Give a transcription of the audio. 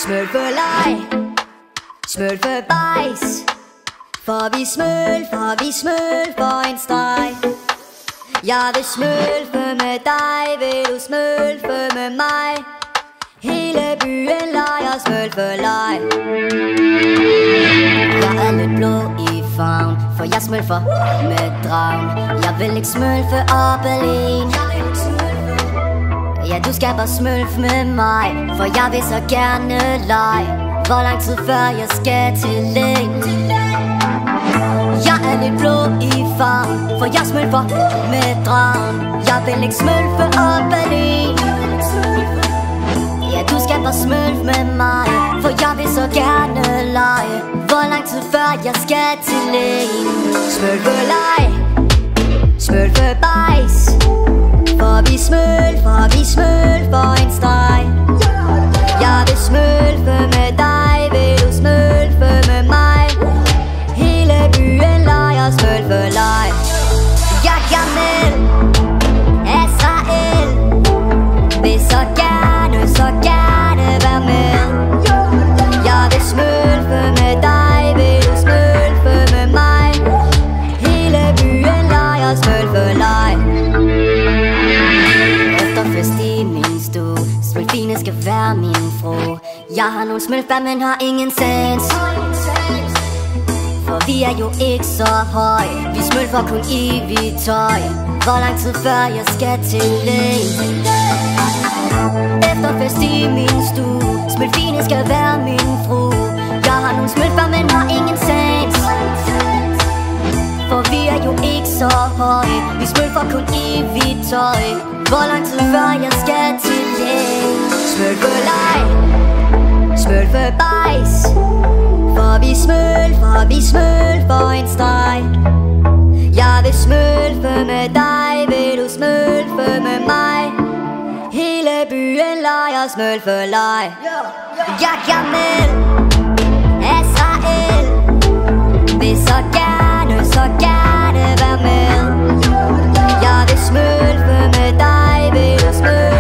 Smølfelej, smølfebajs. For vi smølfer en streg. Jeg vil smølfe med dig, vil du smølfe med mig? Hele byen leger smølfelej. Jeg er lidt blå i farven, for jeg smølfer med dragen. Jeg vil ikke smølfe op alene. Ja, du skal bare smølfe med mig, for jeg vil så gerne lege. Hvor lang tid før jeg skal til lægen? Jeg er lidt blå i farven, for jeg smølfer med dragen. Jeg vil ikke smølfe op alene. Ja, du skal bare smølfe med mig, for jeg vil så gerne lege. Hvor lang tid før jeg skal til lægen? Smølfelej, smølfebajs. For vi smølfer en streg. Jeg vil smølfe med dig, vil du smølfe med mig? Hele byen leger smølfelej. Jeg er med Azrael, vil så gerne være med. Jeg vil smølfe med dig, vil du smølfe med mig? Hele byen leger smølfelej. Fest i min stue, smølfine skal være min fru. Jeg har nogle smølfer, men har ingen sans, for vi er jo ikke så høje. Vi smølfer kun i hvidt tøj. Hvor lang tid før jeg skal til lægen? Efterfest i min stue, smølfine skal være min fru. Jeg har nogle smølfer, men har ingen sans, for vi er jo ikke så høje. Vi smølfer kun i hvidt tøj. Hvor lang tid før jeg skal til lægen? Smølfelej, smølfebajs. For vi smølfer en streg. Jeg vil smølfe med dig, vil du smølfe med mig? Hele byen leger smølfelej. Jeg er med Azrael, vil så gerne være med. Jeg vil smølfe med dig, vil du smølfe